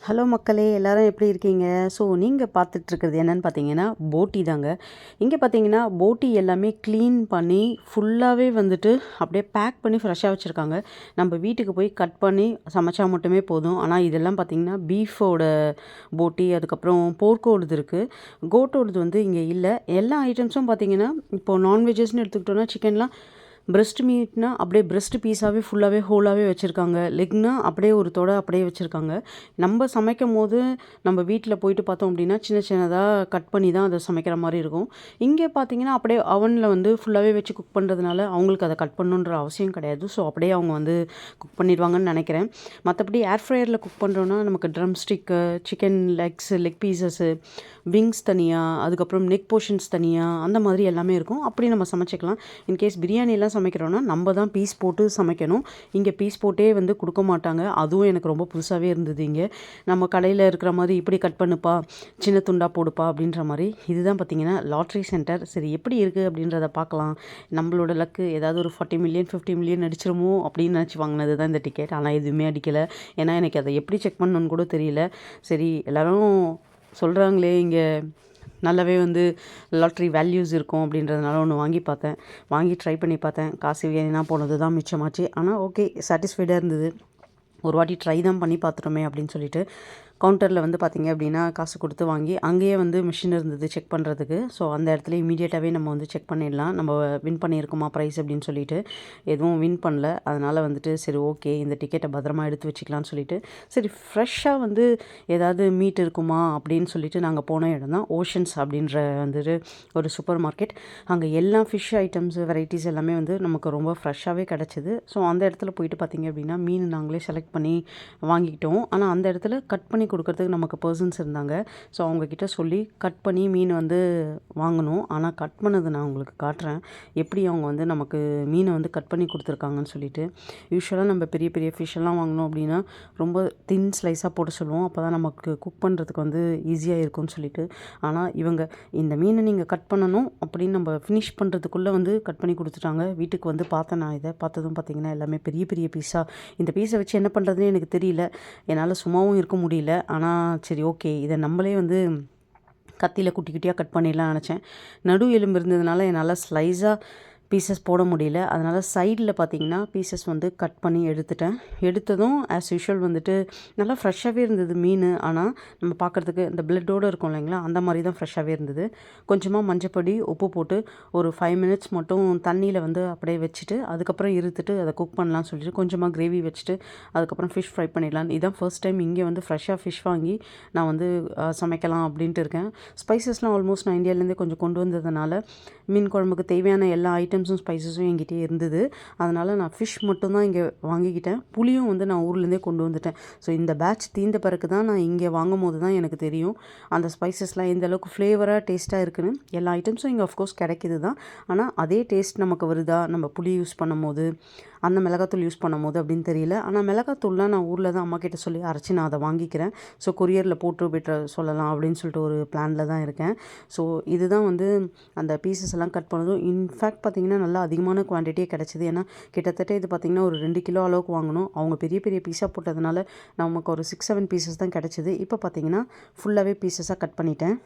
Hello மக்களே, எல்லாரும் எப்படி இருக்கீங்க? ஸோ நீங்கள் பார்த்துட்ருக்கிறது என்னன்னு பார்த்தீங்கன்னா, போட்டி தாங்க. இங்கே பார்த்தீங்கன்னா, போட்டி எல்லாமே க்ளீன் பண்ணி ஃபுல்லாகவே வந்துட்டு அப்படியே பேக் பண்ணி ஃப்ரெஷ்ஷாக வச்சுருக்காங்க. நம்ம வீட்டுக்கு போய் கட் பண்ணி சமைச்சா மட்டுமே போதும். ஆனால் இதெல்லாம் பார்த்தீங்கன்னா, பீஃபோட போட்டி, அதுக்கப்புறம் போர்க்கோடது இருக்குது. கோட்டோடது வந்து இங்கே இல்ல. எல்லா ஐட்டம்ஸும் பார்த்தீங்கன்னா, இப்போது நான்வெஜ்ஜஸ்ன்னு எடுத்துக்கிட்டோம்னா, சிக்கன்லாம் பிரஸ்ட் மீட்னா அப்படியே பிரஸ்ட் பீஸாவே ஃபுல்லாகவே ஹோலாகவே வச்சுருக்காங்க. லெக்னா அப்படியே ஒரு தொடை அப்படியே வச்சுருக்காங்க. நம்ம சமைக்கும்போது நம்ம வீட்டில் போயிட்டு பார்த்தோம் அப்படின்னா, சின்ன சின்னதாக கட் பண்ணி தான் அதை சமைக்கிற மாரி இருக்கும். இங்கே பார்த்தீங்கன்னா, அப்படியே அவனில் வந்து ஃபுல்லாகவே வச்சு குக் பண்ணுறதுனால, அவங்களுக்கு அதை கட் பண்ணணுன்ற அவசியம் கிடையாது. ஸோ அப்படியே அவங்க வந்து குக் பண்ணிடுவாங்கன்னு நினைக்கிறேன். மற்றபடி ஏர் ஃப்ரையரில் குக் பண்ணுறோன்னா, நமக்கு drum stick, chicken legs, leg pieces, wings தனியாக, அதுக்கப்புறம் நெக் போர்ஷன்ஸ் தனியாக, அந்த மாதிரி எல்லாமே இருக்கும். அப்படி நம்ம சமைச்சிக்கலாம். இன்கேஸ் பிரியாணிலாம் சமைக்கிறோன்னா, நம்ம தான் பீஸ் போட்டு சமைக்கணும். இங்கே பீஸ் போட்டே வந்து கொடுக்க மாட்டாங்க. அதுவும் எனக்கு ரொம்ப புதுசாகவே இருந்தது இங்கே. நம்ம கடையில் இருக்கிற மாதிரி இப்படி கட் பண்ணுப்பா, சின்ன துண்டா போடுப்பா அப்படின்ற மாதிரி. இதுதான் பார்த்தீங்கன்னா லாட்ரி சென்டர். சரி எப்படி இருக்குது அப்படின்றத பார்க்கலாம். நம்மளோட லக்கு ஏதாவது ஒரு 40 மில்லியன் 50 மில்லியன் அடிச்சிருமோ அப்படின்னு நினச்சி வாங்கினது தான் இந்த டிக்கெட். ஆனால் எதுவுமே அடிக்கலை. ஏன்னா எனக்கு அதை எப்படி செக் பண்ணணுன்னு கூட தெரியல. சரி எல்லோரும் சொல்கிறாங்களே இங்கே நல்லாவே வந்து லாட்ரி வேல்யூஸ் இருக்கும் அப்படின்றதுனால ஒன்று வாங்கி பார்த்தேன். வாங்கி ட்ரை பண்ணி பார்த்தேன். காசு வீணாக போனது தான் மிச்சமாச்சு. ஆனால் ஓகே, சாட்டிஸ்ஃபைடாக இருந்தது. ஒரு வாட்டி ட்ரை தான் பண்ணி பார்த்துட்டோமே அப்படின்னு சொல்லிட்டு கவுண்டரில் வந்து பார்த்திங்க அப்படின்னா காசு கொடுத்து வாங்கி அங்கேயே வந்து மிஷின் இருந்தது செக் பண்ணுறதுக்கு. ஸோ அந்த இடத்துல இமீடியட்டாகவே நம்ம வந்து செக் பண்ணிடலாம், நம்ம வின் பண்ணியிருக்கோமா ப்ரைஸ் அப்படின்னு சொல்லிட்டு. எதுவும் வின் பண்ணல. அதனால் வந்துட்டு சரி ஓகே, இந்த டிக்கெட்டை பத்திரமா எடுத்து வச்சுக்கலான்னு சொல்லிட்டு, சரி ஃப்ரெஷ்ஷாக வந்து ஏதாவது மீட் இருக்குமா அப்படின்னு சொல்லிட்டு நாங்கள் போன இடம் தான் ஓஷன்ஸ் அப்படின்ற வந்துட்டு ஒரு சூப்பர் மார்க்கெட். அங்கே எல்லா ஃபிஷ் ஐட்டம்ஸ் வெரைட்டிஸ் எல்லாமே வந்து நமக்கு ரொம்ப ஃப்ரெஷ்ஷாகவே கிடச்சிது. ஸோ அந்த இடத்துல போயிட்டு பார்த்திங்க அப்படின்னா மீன் நாங்களே செலக்ட் பண்ணி வாங்கிக்கிட்டோம். ஆனால் அந்த இடத்துல கட் பண்ணி கொடுக்கறதுக்கு நமக்கு பர்சன்ஸ் இருந்தாங்க. ஸோ அவங்கக்கிட்ட சொல்லி கட் பண்ணி மீன் வந்து வாங்கணும். ஆனால் கட் பண்ணது நான் உங்களுக்கு காட்டுறேன், எப்படி அவங்க வந்து நமக்கு மீனை வந்து கட் பண்ணி கொடுத்துருக்காங்கன்னு சொல்லிட்டு. யூஸ்வலாக நம்ம பெரிய பெரிய ஃபிஷ்ஷெல்லாம் வாங்கினோம் அப்படின்னா ரொம்ப தின் ஸ்லைஸாக போட்டு சொல்லுவோம், அப்போ தான் நமக்கு குக் பண்ணுறதுக்கு வந்து ஈஸியாக இருக்கும்னு சொல்லிட்டு. ஆனால் இவங்க இந்த மீனை நீங்கள் கட் பண்ணணும் அப்படின்னு நம்ம ஃபினிஷ் பண்ணுறதுக்குள்ளே வந்து கட் பண்ணி கொடுத்துட்டாங்க. வீட்டுக்கு வந்து பார்த்தேன். நான் இதை பார்த்ததும் பார்த்திங்கன்னா எல்லாமே பெரிய பெரிய பீஸாக. இந்த பீஸை வச்சு என்ன பண்ணுறதுன்னு எனக்கு தெரியல. என்னால் சும்மாவும் இருக்க முடியல. ஆனால் சரி ஓகே, இதை நம்மளே வந்து கத்தியில் குட்டி குட்டியாக கட் பண்ணிடலாம்னு நினச்சேன். நடு எலும்பு இருந்ததுனால என்னால் ஸ்லைஸாக பீசஸ் போட முடியல. அதனால் சைடில் பார்த்திங்கன்னா பீசஸ் வந்து கட் பண்ணி எடுத்துட்டேன். எடுத்ததும் ஆஸ் யூஷுவல் வந்துட்டு நல்லா ஃப்ரெஷ்ஷாகவே இருந்தது மீன். ஆனால் நம்ம பார்க்குறதுக்கு இந்த பிளட்டோடு இருக்கும் இல்லைங்களா, அந்த மாதிரி தான் ஃப்ரெஷ்ஷாகவே இருந்தது. கொஞ்சமாக மஞ்சப்பொடி, உப்பு போட்டு ஒரு 5 மினிட்ஸ் மட்டும் தண்ணியில் வந்து அப்படியே வச்சுட்டு அதுக்கப்புறம் இருத்துட்டு அதை குக் பண்ணலாம்னு சொல்லிட்டு கொஞ்சமாக கிரேவி வச்சுட்டு அதுக்கப்புறம் ஃபிஷ் ஃப்ரை பண்ணிடலான்னு. இதான் ஃபர்ஸ்ட் டைம் இங்கே வந்து ஃப்ரெஷ்ஷாக ஃபிஷ் வாங்கி நான் வந்து சமைக்கலாம் அப்படின்ட்டு இருக்கேன். ஸ்பைசஸ்லாம் ஆல்மோஸ்ட் நான் இந்தியாவிலேருந்தே கொஞ்சம் கொண்டு வந்ததுனால மீன் குழம்புக்கு தேவையான எல்லா ஐட்டம்ஸும் ஸ்பைசஸும் என்கிட்டே இருந்தது. அதனால் நான் ஃபிஷ் மட்டும்தான் இங்கே வாங்கிக்கிட்டேன். புளியும் வந்து நான் ஊர்லேருந்தே கொண்டு வந்துட்டேன். ஸோ இந்த பேட்ச் தீர்ந்த பிறகு தான் நான் இங்கே வாங்கும் போது தான் எனக்கு தெரியும் அந்த ஸ்பைசஸ்லாம் எந்த அளவுக்கு ஃப்ளேவராக டேஸ்ட்டாக இருக்குன்னு. எல்லா ஐட்டம்ஸும் இங்கே ஆஃப்கோர்ஸ் கிடைக்கிது தான். ஆனால் அதே டேஸ்ட் நமக்கு வருதா நம்ம புளி யூஸ் பண்ணும் போது, அந்த மிளகாத்தூள் யூஸ் பண்ணும்போது அப்படின்னு தெரியல. ஆனால் மிளகாத்தூள்லாம் நான் ஊரில் தான் அம்மா கிட்ட சொல்லி அரைச்சி நான் அதை வாங்கிக்கிறேன். ஸோ கொரியரில் போட்டு விட்டு சொல்லலாம் அப்படின்னு சொல்லிட்டு ஒரு பிளானில் தான் இருக்கேன். ஸோ இதுதான் வந்து அந்த பீசஸ் எல்லாம் கட் பண்ணதும் இன்ஃபேக்ட் பார்த்திங்கன்னா நல்லா அதிகமான குவான்டிட்டியே கிடச்சிது. ஏன்னா கிட்டத்தட்ட இது பார்த்திங்கன்னா ஒரு 2 கிலோ அளவுக்கு வாங்கணும். அவங்க பெரிய பெரிய பீஸாக போட்டதுனால நமக்கு ஒரு 6-7 பீசஸ் தான் கிடச்சிது. இப்போ பார்த்திங்கன்னா ஃபுல்லாகவே பீசஸாக கட் பண்ணிட்டேன்.